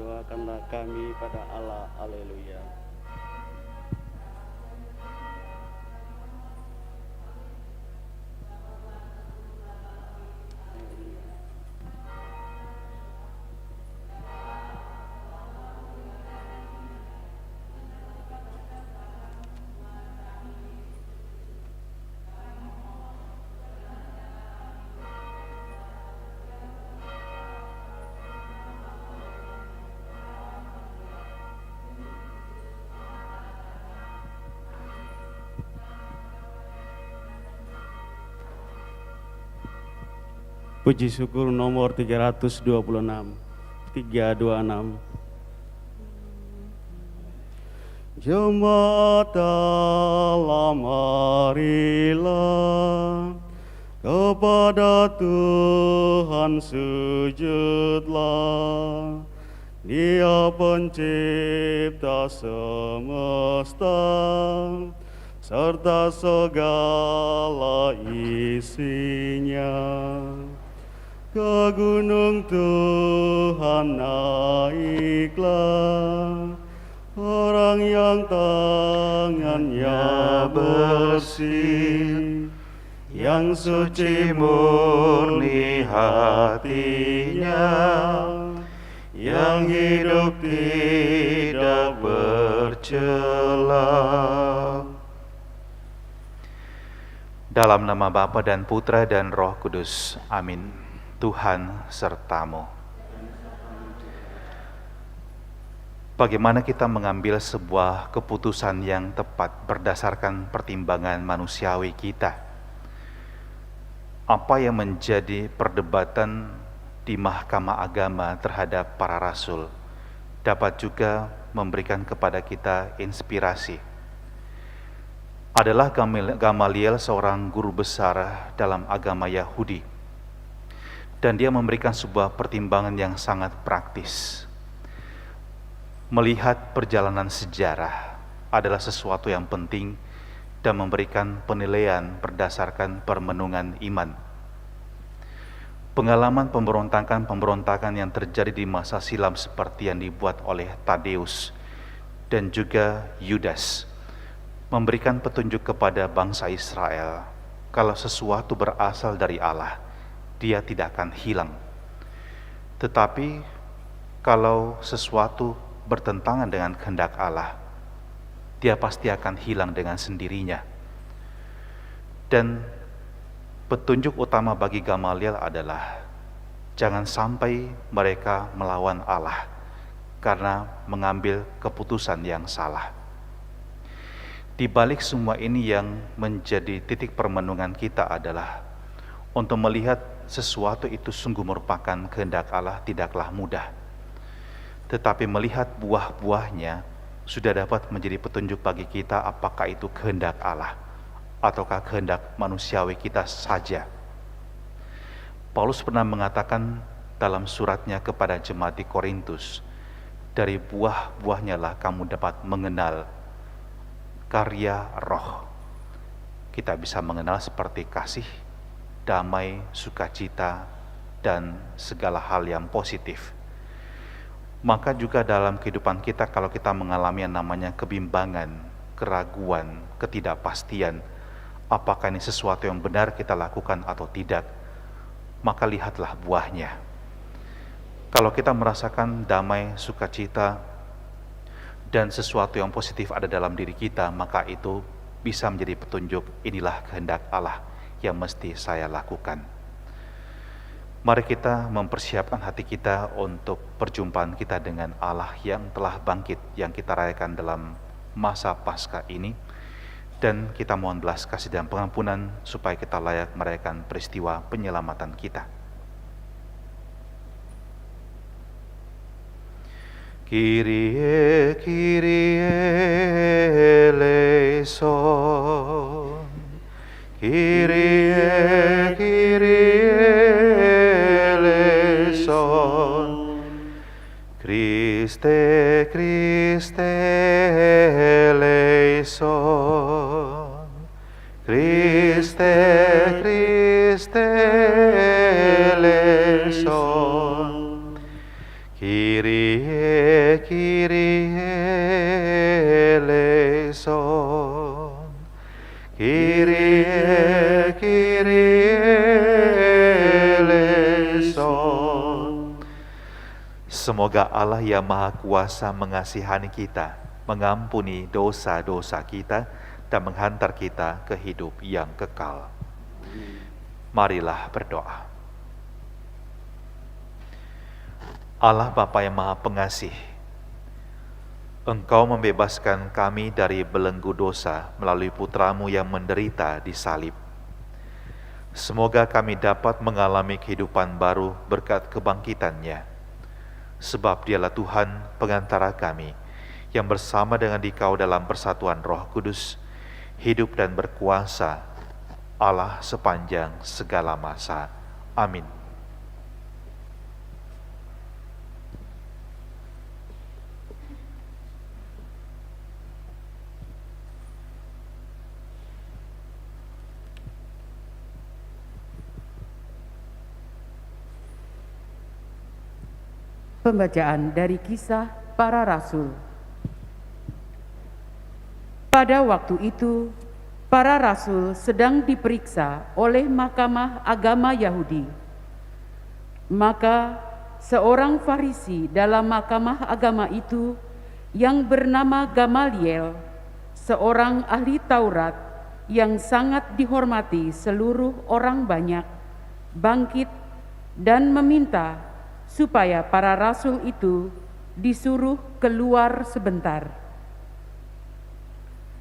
doakanlah kami pada Allah. Haleluya. Puji syukur nomor 326. 326. Jemaat dalam marilah, kepada Tuhan sujudlah. Dia pencipta semesta serta segala isinya. Ke gunung Tuhan naiklah, orang yang tangannya bersih, yang suci murni hatinya, yang hidup tidak bercela. Dalam nama Bapa dan Putra dan Roh Kudus. Amin. Tuhan sertamu. Bagaimana kita mengambil sebuah keputusan yang tepat berdasarkan pertimbangan manusiawi kita? Apa yang menjadi perdebatan di mahkamah agama terhadap para rasul dapat juga memberikan kepada kita inspirasi. Adalah Gamaliel, seorang guru besar dalam agama Yahudi. Dan dia memberikan sebuah pertimbangan yang sangat praktis. Melihat perjalanan sejarah adalah sesuatu yang penting dan memberikan penilaian berdasarkan permenungan iman. Pengalaman pemberontakan yang terjadi di masa silam seperti yang dibuat oleh Tadeus dan juga Yudas memberikan petunjuk kepada bangsa Israel kalau sesuatu berasal dari Allah, dia tidak akan hilang. Tetapi kalau sesuatu bertentangan dengan kehendak Allah, dia pasti akan hilang dengan sendirinya. Dan petunjuk utama bagi Gamaliel adalah jangan sampai mereka melawan Allah karena mengambil keputusan yang salah. Di balik semua ini yang menjadi titik permenungan kita adalah untuk melihat sesuatu itu sungguh merupakan kehendak Allah tidaklah mudah. Tetapi melihat buah-buahnya sudah dapat menjadi petunjuk bagi kita apakah itu kehendak Allah ataukah kehendak manusiawi kita saja. Paulus pernah mengatakan dalam suratnya kepada jemaat di Korintus, dari buah-buahnya lah kamu dapat mengenal karya roh. Kita bisa mengenal seperti kasih, damai, sukacita, dan segala hal yang positif. Maka juga dalam kehidupan kita kalau kita mengalami yang namanya kebimbangan, keraguan, ketidakpastian, apakah ini sesuatu yang benar kita lakukan atau tidak, maka lihatlah buahnya. Kalau kita merasakan damai, sukacita, dan sesuatu yang positif ada dalam diri kita, maka itu bisa menjadi petunjuk inilah kehendak Allah yang mesti saya lakukan. Mari kita mempersiapkan hati kita untuk perjumpaan kita dengan Allah yang telah bangkit, yang kita rayakan dalam masa Paskah ini. Dan kita mohon belas kasih dan pengampunan supaya kita layak merayakan peristiwa penyelamatan kita. Kyrie, Kyrie eleison. Kyrie, Kyrie eleison. Christe, Christe eleison. Christe, Christe eleison. Kyrie, Kyrie eleison. Kyrie, Kyrie eleison. Semoga Allah yang Maha Kuasa mengasihani kita, mengampuni dosa-dosa kita, dan menghantar kita ke hidup yang kekal. Marilah berdoa. Allah Bapa yang Maha Pengasih, Engkau membebaskan kami dari belenggu dosa melalui Putramu yang menderita di salib. Semoga kami dapat mengalami kehidupan baru berkat kebangkitannya. Sebab Dialah Tuhan pengantara kami, yang bersama dengan Dikau dalam persatuan Roh Kudus, hidup dan berkuasa Allah sepanjang segala masa. Amin. Pembacaan dari Kisah Para Rasul. Pada waktu itu, para rasul sedang diperiksa oleh Mahkamah Agama Yahudi. Maka seorang Farisi dalam Mahkamah Agama itu yang bernama Gamaliel, seorang ahli Taurat yang sangat dihormati seluruh orang banyak, bangkit dan meminta supaya para rasul itu disuruh keluar sebentar.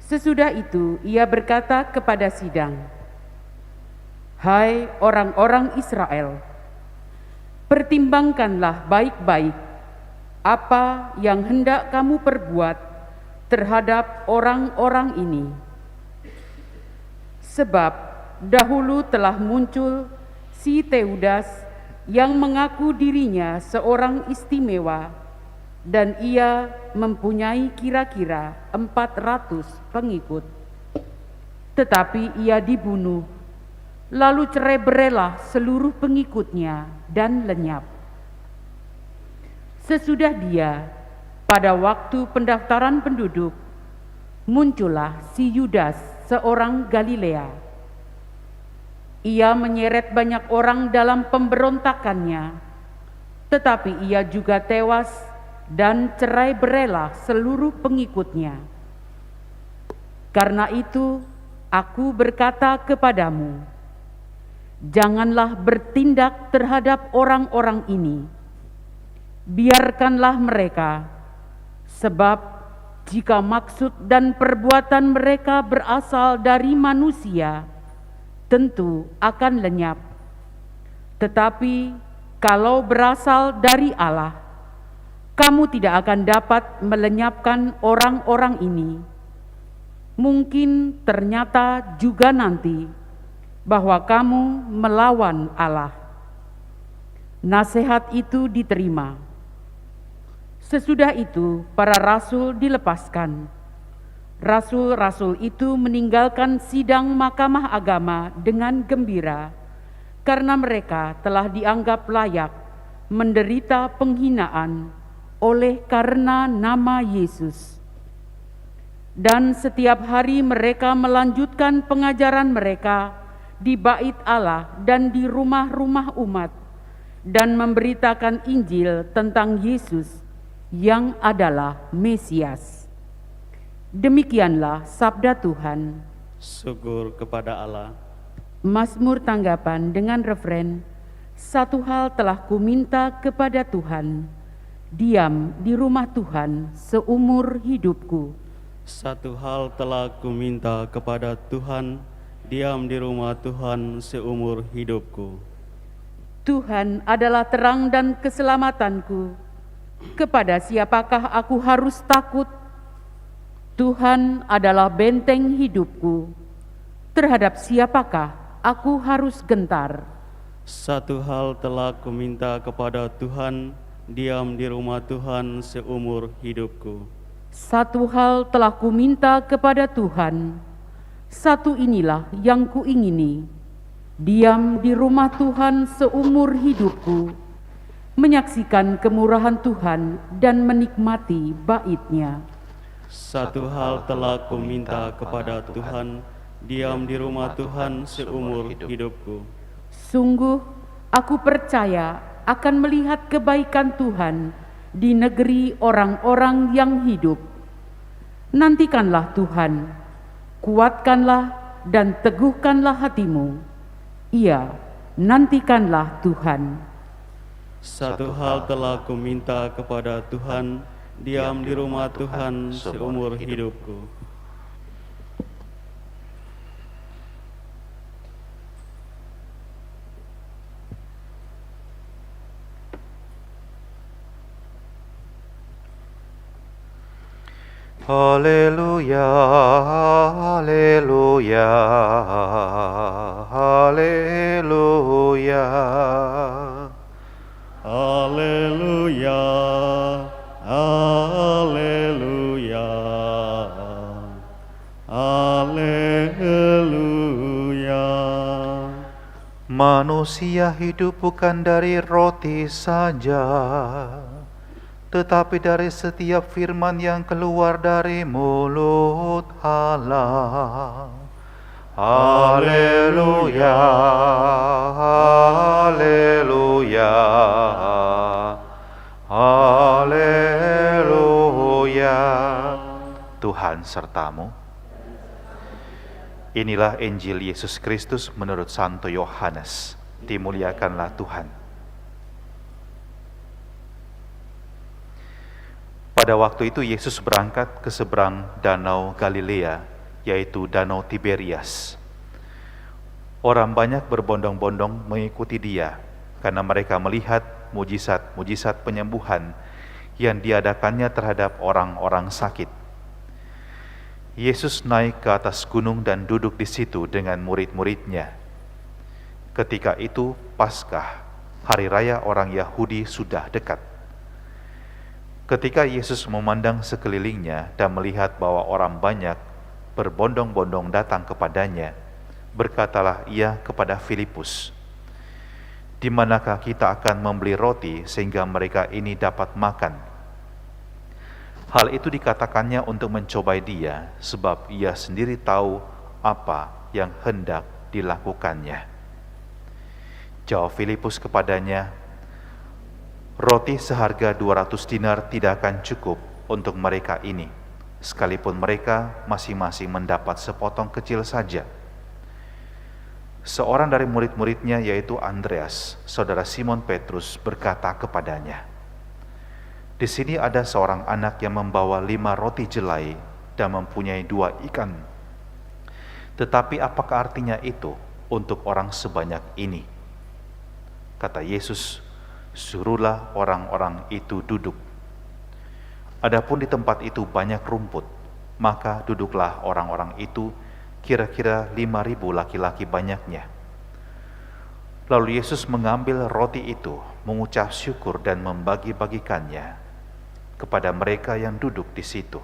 Sesudah itu ia berkata kepada sidang, "Hai orang-orang Israel, pertimbangkanlah baik-baik apa yang hendak kamu perbuat terhadap orang-orang ini. Sebab dahulu telah muncul si Teudas yang mengaku dirinya seorang istimewa, dan ia mempunyai kira-kira 400 pengikut. Tetapi ia dibunuh, lalu cerai-berailah seluruh pengikutnya dan lenyap. Sesudah dia, pada waktu pendaftaran penduduk, muncullah si Yudas, seorang Galilea. Ia menyeret banyak orang dalam pemberontakannya, tetapi ia juga tewas dan cerai-berailah seluruh pengikutnya. Karena itu, aku berkata kepadamu, janganlah bertindak terhadap orang-orang ini. Biarkanlah mereka, sebab jika maksud dan perbuatan mereka berasal dari manusia, tentu akan lenyap. Tetapi kalau berasal dari Allah, kamu tidak akan dapat melenyapkan orang-orang ini. Mungkin ternyata juga nanti bahwa kamu melawan Allah." Nasihat itu diterima. Sesudah itu para rasul dilepaskan. Rasul-rasul itu meninggalkan sidang Mahkamah Agama dengan gembira, karena mereka telah dianggap layak menderita penghinaan oleh karena nama Yesus. Dan setiap hari mereka melanjutkan pengajaran mereka di bait Allah dan di rumah-rumah umat, dan memberitakan Injil tentang Yesus yang adalah Mesias. Demikianlah sabda Tuhan. Syukur kepada Allah. Mazmur tanggapan dengan refren, "Satu hal telah kuminta kepada Tuhan, diam di rumah Tuhan seumur hidupku." Satu hal telah kuminta kepada Tuhan, diam di rumah Tuhan seumur hidupku. Tuhan adalah terang dan keselamatanku. Kepada siapakah aku harus takut? Tuhan adalah benteng hidupku. Terhadap siapakah aku harus gentar? Satu hal telah kuminta kepada Tuhan, diam di rumah Tuhan seumur hidupku. Satu hal telah kuminta kepada Tuhan, satu inilah yang kuingini, diam di rumah Tuhan seumur hidupku, menyaksikan kemurahan Tuhan dan menikmati bait-Nya. Satu hal telah kuminta kepada Tuhan, diam di rumah Tuhan seumur hidupku. Sungguh, aku percaya akan melihat kebaikan Tuhan di negeri orang-orang yang hidup. Nantikanlah Tuhan, kuatkanlah dan teguhkanlah hatimu. Iya, nantikanlah Tuhan. Satu hal telah kuminta kepada Tuhan, diam di rumah Tuhan seumur hidupku. Haleluya, haleluya, haleluya. Haleluya, haleluya, haleluya. Manusia hidup bukan dari roti saja, tetapi dari setiap firman yang keluar dari mulut Allah. Haleluya, haleluya, haleluya. Tuhan sertamu. Inilah Injil Yesus Kristus menurut Santo Yohanes. Dimuliakanlah Tuhan. Pada waktu itu Yesus berangkat ke seberang danau Galilea, yaitu Danau Tiberias. Orang banyak berbondong-bondong mengikuti dia, karena mereka melihat mujizat-mujizat penyembuhan yang diadakannya terhadap orang-orang sakit. Yesus naik ke atas gunung dan duduk di situ dengan murid-muridnya. Ketika itu Paskah, hari raya orang Yahudi, sudah dekat. Ketika Yesus memandang sekelilingnya dan melihat bahwa orang banyak berbondong-bondong datang kepadanya, berkatalah ia kepada Filipus, "Di manakah kita akan membeli roti sehingga mereka ini dapat makan?" Hal itu dikatakannya untuk mencobai dia, sebab ia sendiri tahu apa yang hendak dilakukannya. Jawab Filipus kepadanya, "Roti seharga 200 dinar tidak akan cukup untuk mereka ini, sekalipun mereka masing-masing mendapat sepotong kecil saja." Seorang dari murid-muridnya, yaitu Andreas, saudara Simon Petrus, berkata kepadanya, "Di sini ada seorang anak yang membawa 5 roti jelai dan mempunyai 2 ikan. Tetapi apakah artinya itu untuk orang sebanyak ini?" Kata Yesus, "Suruhlah orang-orang itu duduk." Adapun di tempat itu banyak rumput, maka duduklah orang-orang itu, kira-kira 5.000 laki-laki banyaknya. Lalu Yesus mengambil roti itu, mengucap syukur dan membagi-bagikannya kepada mereka yang duduk di situ.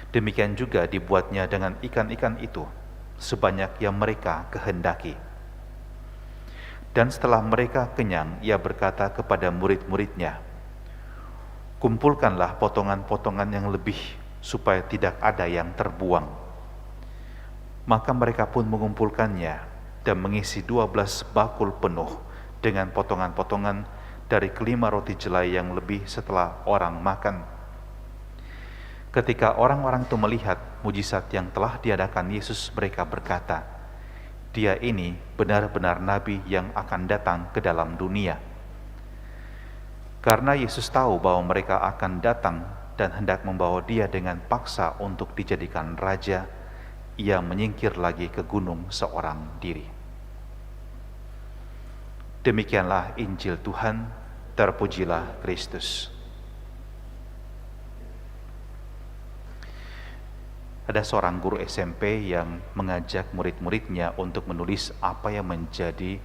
Demikian juga dibuatnya dengan ikan-ikan itu, sebanyak yang mereka kehendaki. Dan setelah mereka kenyang, ia berkata kepada murid-muridnya, "Kumpulkanlah potongan-potongan yang lebih, supaya tidak ada yang terbuang." Maka mereka pun mengumpulkannya dan mengisi 12 bakul penuh dengan potongan-potongan dari kelima roti jelai yang lebih setelah orang makan. Ketika orang-orang itu melihat mujizat yang telah diadakan Yesus, mereka berkata, "Dia ini benar-benar nabi yang akan datang ke dalam dunia." Karena Yesus tahu bahwa mereka akan datang dan hendak membawa dia dengan paksa untuk dijadikan raja, ia menyingkir lagi ke gunung seorang diri. Demikianlah Injil Tuhan, terpujilah Kristus. Ada seorang guru SMP yang mengajak murid-muridnya untuk menulis apa yang menjadi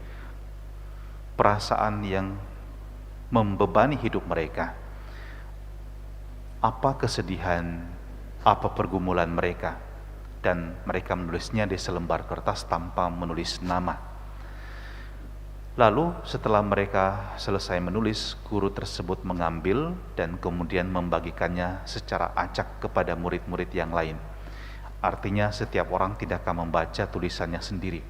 perasaan yang membebani hidup mereka. Apa kesedihan, apa pergumulan mereka, dan mereka menulisnya di selembar kertas tanpa menulis nama. Lalu setelah mereka selesai menulis, guru tersebut mengambil dan kemudian membagikannya secara acak kepada murid-murid yang lain. Artinya setiap orang tidak akan membaca tulisannya sendiri.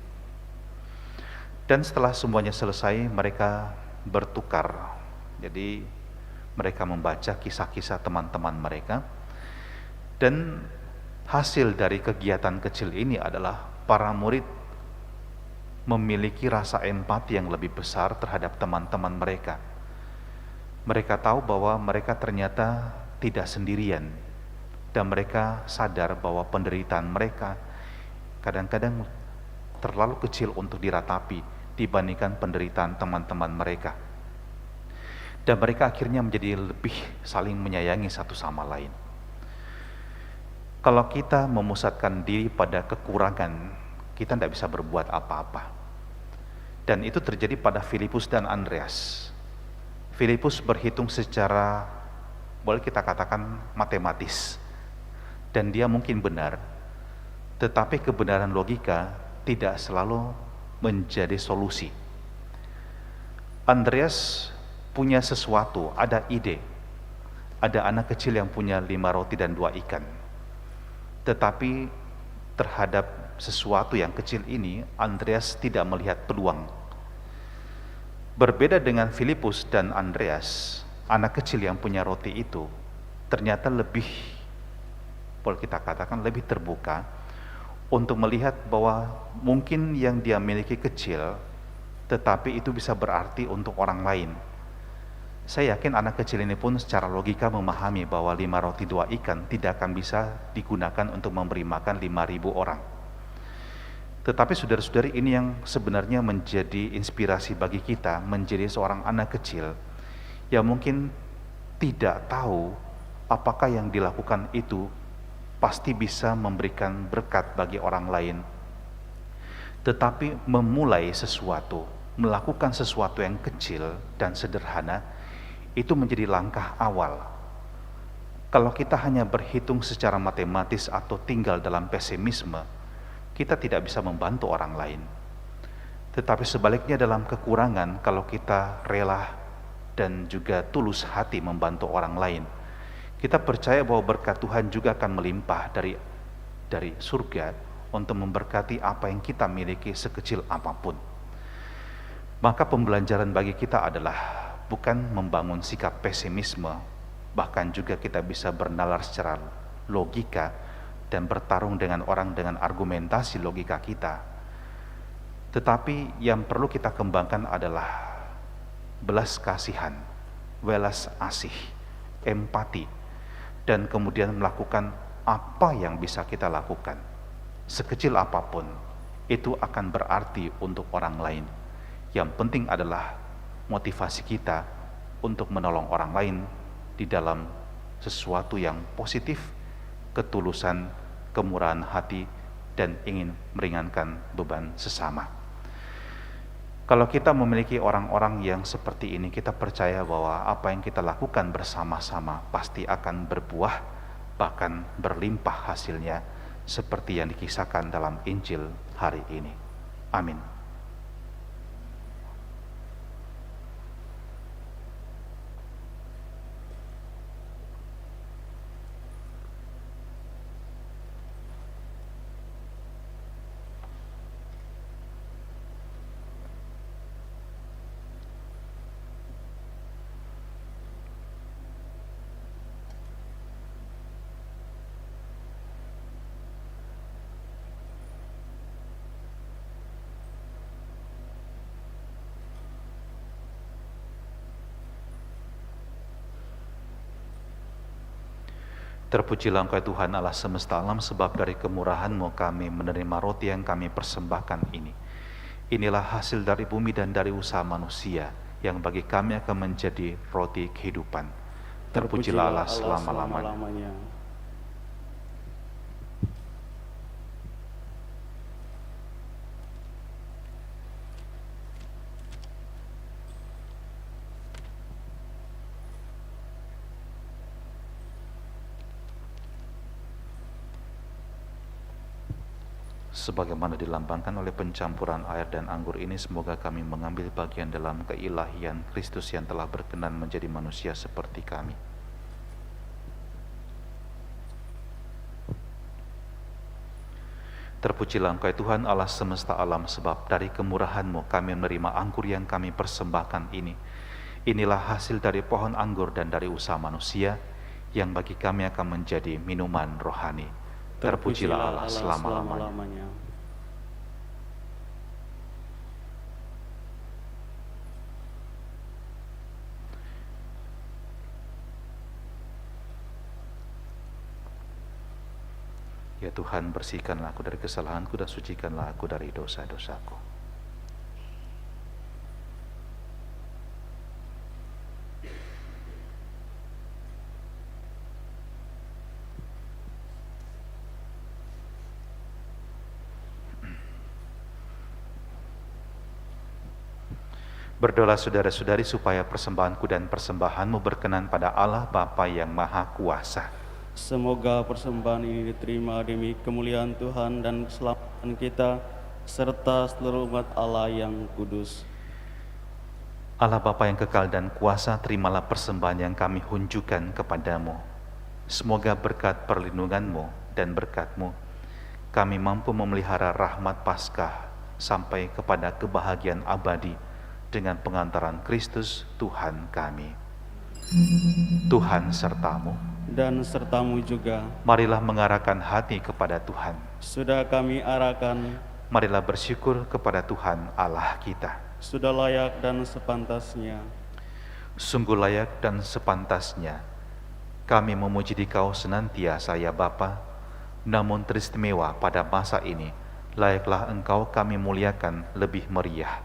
Dan setelah semuanya selesai, mereka bertukar. Jadi mereka membaca kisah-kisah teman-teman mereka. Dan hasil dari kegiatan kecil ini adalah para murid memiliki rasa empati yang lebih besar terhadap teman-teman mereka. Mereka tahu bahwa mereka ternyata tidak sendirian, dan mereka sadar bahwa penderitaan mereka kadang-kadang terlalu kecil untuk diratapi dibandingkan penderitaan teman-teman mereka. Dan mereka akhirnya menjadi lebih saling menyayangi satu sama lain. Kalau kita memusatkan diri pada kekurangan, kita tidak bisa berbuat apa-apa. Dan itu terjadi pada Filipus dan Andreas. Filipus berhitung secara, boleh kita katakan, matematis. Dan dia mungkin benar, tetapi kebenaran logika tidak selalu menjadi solusi. Andreas punya sesuatu, ada ide. Ada anak kecil yang punya 5 roti dan 2 ikan. Tetapi terhadap sesuatu yang kecil ini, Andreas tidak melihat peluang. Berbeda dengan Filipus dan Andreas, anak kecil yang punya roti itu ternyata lebih, boleh kita katakan, lebih terbuka untuk melihat bahwa mungkin yang dia miliki kecil, tetapi itu bisa berarti untuk orang lain. Saya yakin anak kecil ini pun secara logika memahami bahwa 5 roti 2 ikan tidak akan bisa digunakan untuk memberi makan 5.000 orang. Tetapi saudara-saudari, ini yang sebenarnya menjadi inspirasi bagi kita menjadi seorang anak kecil yang mungkin tidak tahu apakah yang dilakukan itu pasti bisa memberikan berkat bagi orang lain. Tetapi memulai sesuatu, melakukan sesuatu yang kecil dan sederhana, itu menjadi langkah awal. Kalau kita hanya berhitung secara matematis atau tinggal dalam pesimisme, kita tidak bisa membantu orang lain. Tetapi sebaliknya dalam kekurangan, kalau kita rela dan juga tulus hati membantu orang lain, kita percaya bahwa berkat Tuhan juga akan melimpah dari surga untuk memberkati apa yang kita miliki sekecil apapun. Maka pembelajaran bagi kita adalah bukan membangun sikap pesimisme, bahkan juga kita bisa bernalar secara logika dan bertarung dengan orang dengan argumentasi logika kita. Tetapi yang perlu kita kembangkan adalah belas kasihan, welas asih, empati, dan kemudian melakukan apa yang bisa kita lakukan. Sekecil apapun, itu akan berarti untuk orang lain. Yang penting adalah motivasi kita untuk menolong orang lain di dalam sesuatu yang positif, ketulusan, kemurahan hati, dan ingin meringankan beban sesama. Kalau kita memiliki orang-orang yang seperti ini, kita percaya bahwa apa yang kita lakukan bersama-sama pasti akan berbuah, bahkan berlimpah hasilnya, seperti yang dikisahkan dalam Injil hari ini. Amin. Terpujilah Engkau Tuhan Allah semesta alam, sebab dari kemurahan-Mu kami menerima roti yang kami persembahkan ini. Inilah hasil dari bumi dan dari usaha manusia, yang bagi kami akan menjadi roti kehidupan. Terpujilah Allah selama-lamanya. Sebagaimana dilambangkan oleh pencampuran air dan anggur ini, semoga kami mengambil bagian dalam keilahian Kristus yang telah berkenan menjadi manusia seperti kami. Terpujilah Engkau ya Tuhan Allah semesta alam, sebab dari kemurahan-Mu kami menerima anggur yang kami persembahkan ini. Inilah hasil dari pohon anggur dan dari usaha manusia, yang bagi kami akan menjadi minuman rohani. Terpujilah Allah selama-lamanya. Ya Tuhan, bersihkanlah aku dari kesalahanku dan sucikanlah aku dari dosa-dosaku. Berdoalah saudara-saudari supaya persembahanku dan persembahanmu berkenan pada Allah Bapa yang Maha Kuasa. Semoga persembahan ini diterima demi kemuliaan Tuhan dan keselamatan kita, serta seluruh umat Allah yang kudus. Allah Bapa yang kekal dan kuasa, terimalah persembahan yang kami hunjukkan kepadamu. Semoga berkat perlindungan-Mu dan berkat-Mu, kami mampu memelihara rahmat Paskah sampai kepada kebahagiaan abadi dengan pengantaran Kristus Tuhan kami. Tuhan sertamu. Dan sertamu juga. Marilah mengarahkan hati kepada Tuhan. Sudah kami arahkan. Marilah bersyukur kepada Tuhan Allah kita. Sudah layak dan sepantasnya. Sungguh layak dan sepantasnya kami memuji Dikau senantiasa ya Bapa. Namun teristimewa pada masa ini, layaklah Engkau kami muliakan lebih meriah.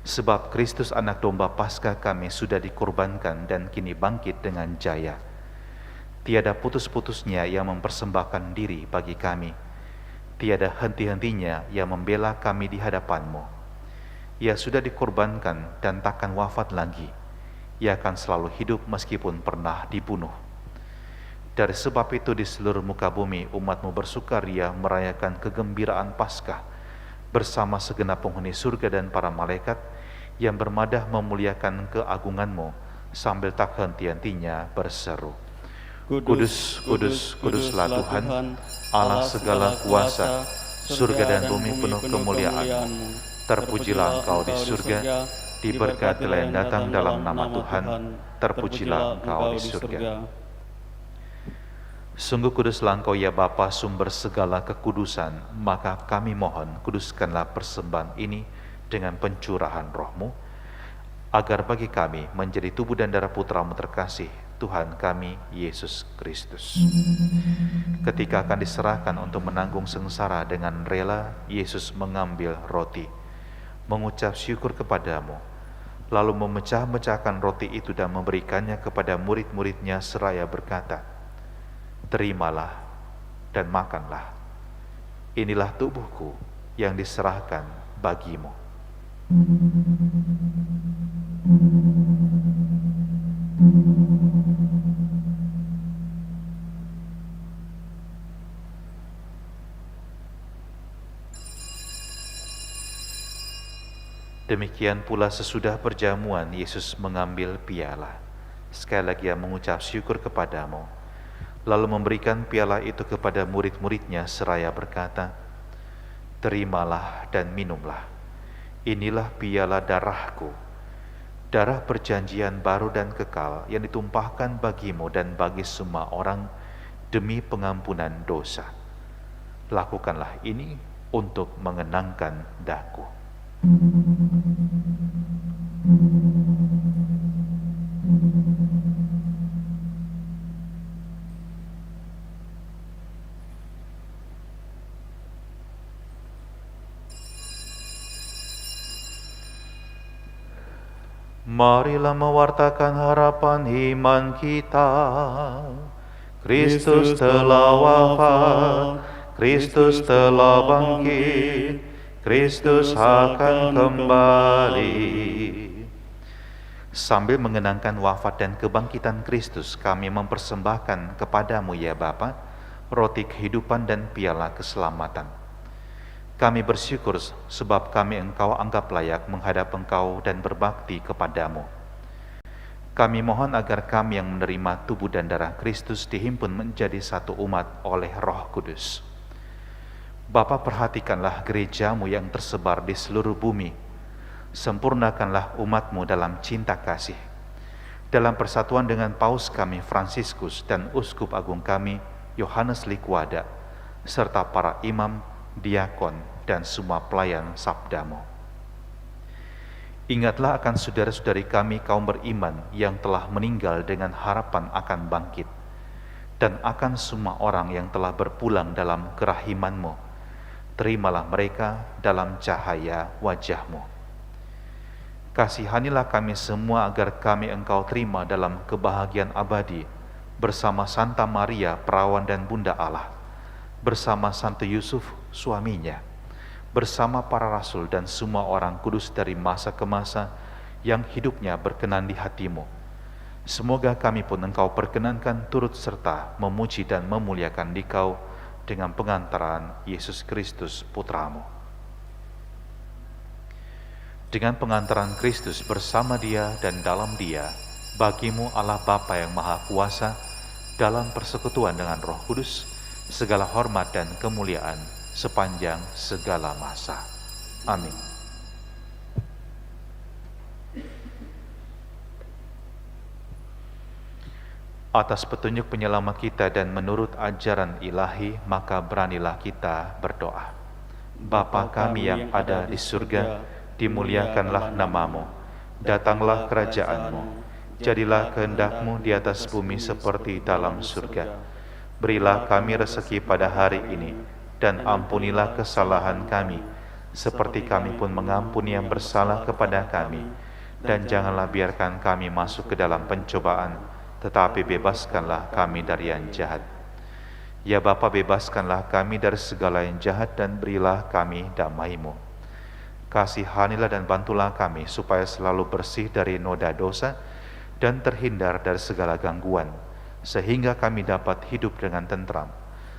Sebab Kristus anak domba Paskah kami sudah dikorbankan dan kini bangkit dengan jaya. Tiada putus-putusnya Ia mempersembahkan diri bagi kami. Tiada henti-hentinya Ia membela kami di hadapan-Mu. Ia sudah dikorbankan dan takkan wafat lagi. Ia akan selalu hidup meskipun pernah dibunuh. Dari sebab itu di seluruh muka bumi umat-Mu bersukaria merayakan kegembiraan Paskah bersama segenap penghuni surga dan para malaikat yang bermadah memuliakan keagungan-Mu sambil tak henti-hentinya berseru, Kudus, kudus, kuduslah Tuhan, Allah segala kuasa, surga dan bumi penuh kemuliaan-Mu. Terpujilah Engkau di surga, diberkatilah yang datang dalam nama Tuhan, terpujilah Engkau di surga. Sungguh kuduslah Engkau ya Bapa, sumber segala kekudusan, maka kami mohon kuduskanlah persembahan ini dengan pencurahan Roh-Mu, agar bagi kami menjadi tubuh dan darah Putra-Mu terkasih, Tuhan kami Yesus Kristus. Ketika akan diserahkan untuk menanggung sengsara dengan rela, Yesus mengambil roti, mengucap syukur kepadamu, lalu memecah-mecahkan roti itu dan memberikannya kepada murid-muridnya seraya berkata, Terimalah dan makanlah, inilah tubuhku yang diserahkan bagimu. Demikian pula sesudah perjamuan, Yesus mengambil piala. Sekali lagi Ia mengucap syukur kepadamu, lalu memberikan piala itu kepada murid-muridnya seraya berkata, Terimalah dan minumlah, inilah piala darahku, darah perjanjian baru dan kekal yang ditumpahkan bagimu dan bagi semua orang demi pengampunan dosa. Lakukanlah ini untuk mengenangkan daku. Marilah mewartakan harapan iman kita. Kristus telah wafat, Kristus telah bangkit, Kristus akan kembali. Sambil mengenangkan wafat dan kebangkitan Kristus, kami mempersembahkan kepadamu ya Bapa, roti kehidupan dan piala keselamatan. Kami bersyukur sebab kami Engkau anggap layak menghadap Engkau dan berbakti kepadamu. Kami mohon agar kami yang menerima tubuh dan darah Kristus dihimpun menjadi satu umat oleh Roh Kudus. Bapa, perhatikanlah gerejamu yang tersebar di seluruh bumi. Sempurnakanlah umatmu dalam cinta kasih. Dalam persatuan dengan Paus kami Fransiskus dan Uskup Agung kami Yohanes Likwada, serta para imam, diakon, dan semua pelayan sabdamu. Ingatlah akan saudara-saudari kami kaum beriman yang telah meninggal dengan harapan akan bangkit, dan akan semua orang yang telah berpulang dalam kerahiman-Mu. Terimalah mereka dalam cahaya wajah-Mu. Kasihanilah kami semua agar kami Engkau terima dalam kebahagiaan abadi, bersama Santa Maria, Perawan dan Bunda Allah, bersama Santo Yusuf, suaminya, bersama para rasul dan semua orang kudus dari masa ke masa yang hidupnya berkenan di hati-Mu. Semoga kami pun Engkau perkenankan turut serta memuji dan memuliakan Dikau dengan pengantaran Yesus Kristus Putra-Mu. Dengan pengantaran Kristus bersama Dia dan dalam Dia, bagi-Mu Allah Bapa yang Maha Kuasa, dalam persekutuan dengan Roh Kudus, segala hormat dan kemuliaan sepanjang segala masa. Amin. Atas petunjuk penyelamat kita dan menurut ajaran ilahi, maka beranilah kita berdoa. Bapa kami yang ada di surga, dimuliakanlah nama-Mu. Datanglah kerajaan-Mu. Jadilah kehendak-Mu di atas bumi seperti dalam surga. Berilah kami rezeki pada hari ini, dan ampunilah kesalahan kami, seperti kami pun mengampuni yang bersalah kepada kami. Dan janganlah biarkan kami masuk ke dalam pencobaan, tetapi bebaskanlah kami dari yang jahat. Ya Bapa, bebaskanlah kami dari segala yang jahat dan berilah kami damai-Mu. Kasihanilah dan bantulah kami supaya selalu bersih dari noda dosa dan terhindar dari segala gangguan, sehingga kami dapat hidup dengan tentram,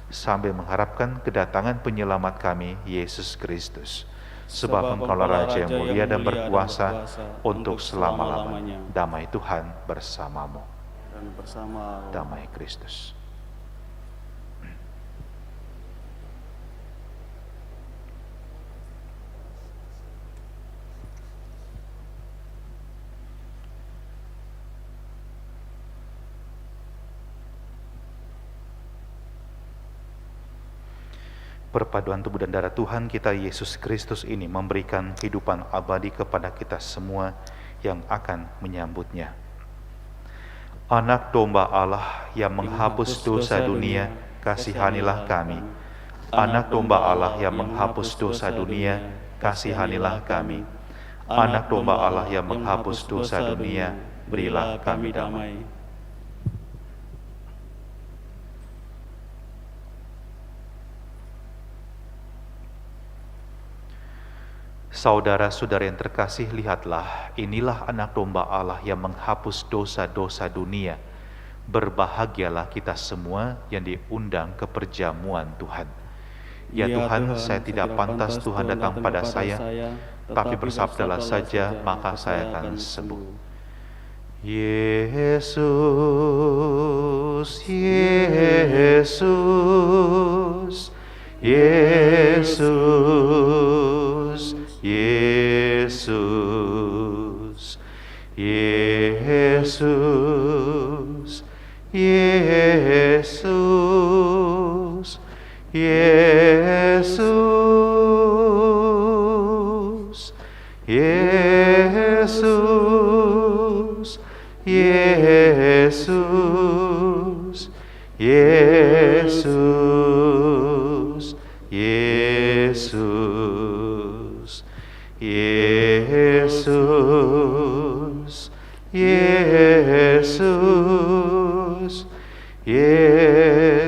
sambil mengharapkan kedatangan penyelamat kami, Yesus Kristus. Sebab Engkaulah Raja yang mulia dan berkuasa untuk selama-lamanya. Damai Tuhan bersamamu. Dan bersama Damai Kristus. Perpaduan tubuh dan darah Tuhan kita Yesus Kristus ini memberikan kehidupan abadi kepada kita semua yang akan menyambutnya. Anak domba Allah yang menghapus dosa dunia, kasihanilah kami. Anak domba Allah yang menghapus dosa dunia, kasihanilah kami. Anak domba Allah yang menghapus dosa dunia, berilah kami damai. Saudara-saudara yang terkasih, lihatlah, inilah anak domba Allah yang menghapus dosa-dosa dunia. Berbahagialah kita semua yang diundang ke perjamuan Tuhan. Ya Tuhan, saya tidak pantas Tuhan datang pada saya, tapi bersabdalah saja, maka saya akan sembuh. Yesus, Yesus, Yesus, Yesus, Yesus, Yesus, Yesus, Yesus, Yesus, Yesus, Yesus, Yesus, Yesus, Yesus.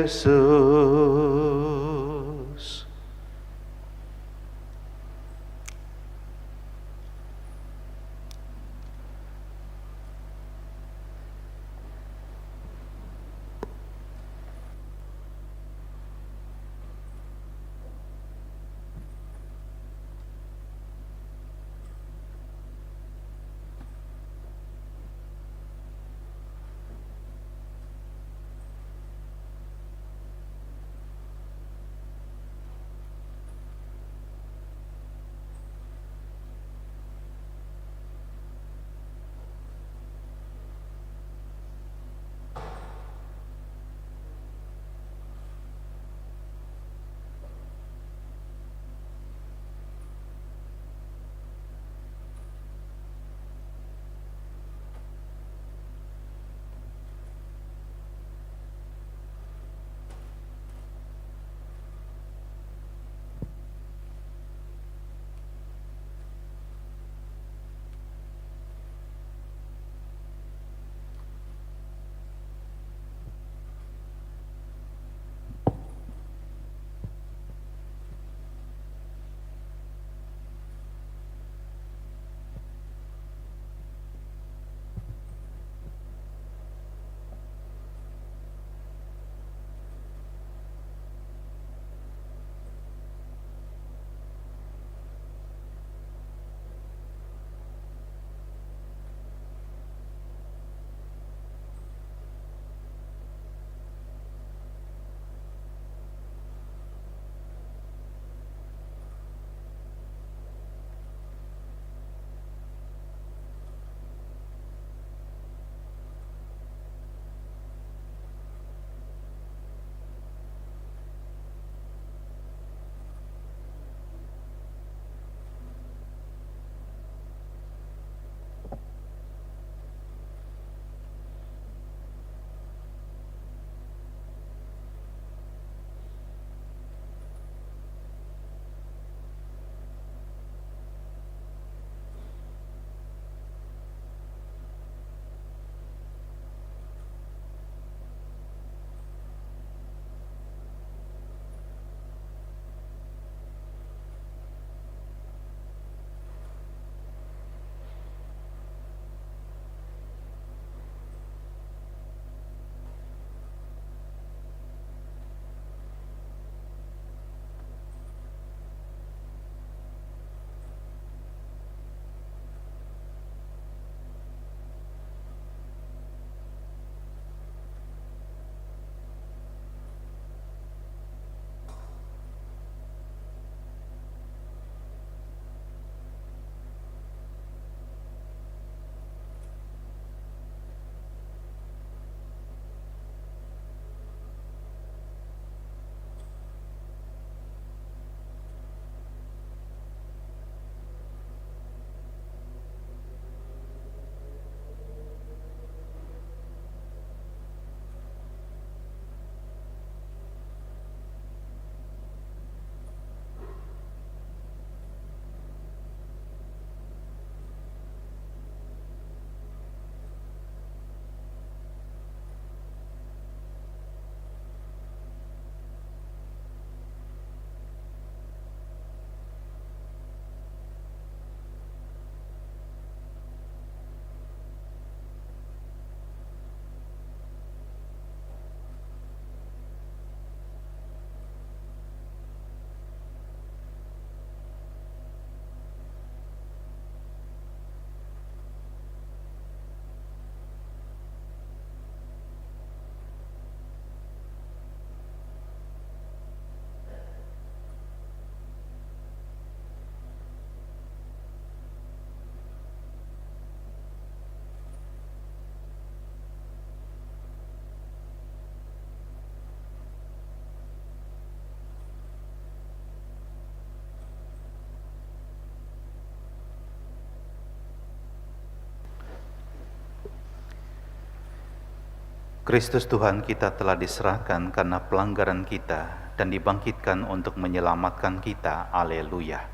Kristus Tuhan kita telah diserahkan karena pelanggaran kita dan dibangkitkan untuk menyelamatkan kita. Haleluya.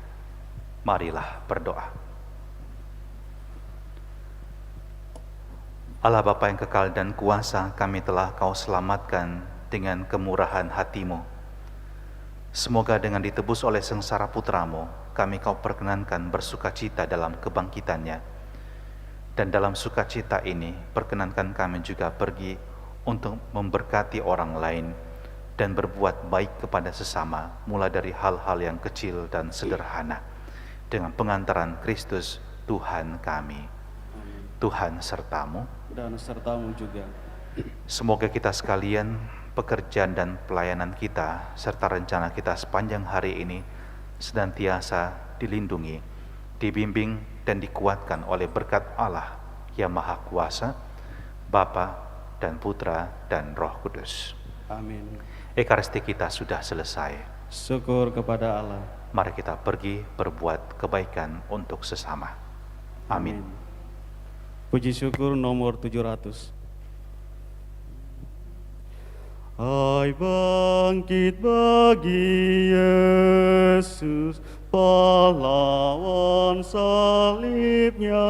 Marilah berdoa. Allah Bapa yang kekal dan kuasa, kami telah Kau selamatkan dengan kemurahan hati-Mu. Semoga dengan ditebus oleh sengsara putra-Mu, kami Kau perkenankan bersukacita dalam kebangkitannya. Dan dalam sukacita ini, perkenankan kami juga pergi untuk memberkati orang lain dan berbuat baik kepada sesama, mulai dari hal-hal yang kecil dan sederhana. Dengan pengantaran Kristus Tuhan kami. Tuhan sertamu. Dan sertamu juga. Semoga kita sekalian, pekerjaan dan pelayanan kita, serta rencana kita sepanjang hari ini senantiasa dilindungi, dibimbing dan dikuatkan oleh berkat Allah yang Maha Kuasa, Bapa dan Putra dan Roh Kudus. Amin. Ekaristi kita sudah selesai. Syukur kepada Allah. Mari kita pergi berbuat kebaikan untuk sesama. Amin. Puji syukur nomor 700. Hai bangkit bagi Yesus, pahlawan salibnya.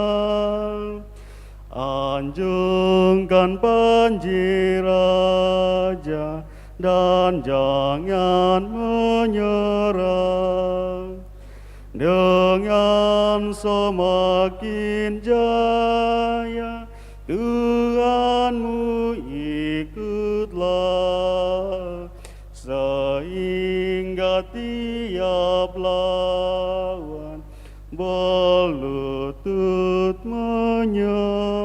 Anjungkan panji raja dan jangan menyerah. Dengan semakin jaya Tuhanmu ikutlah, sehingga tiap lawan berlutut menyembah.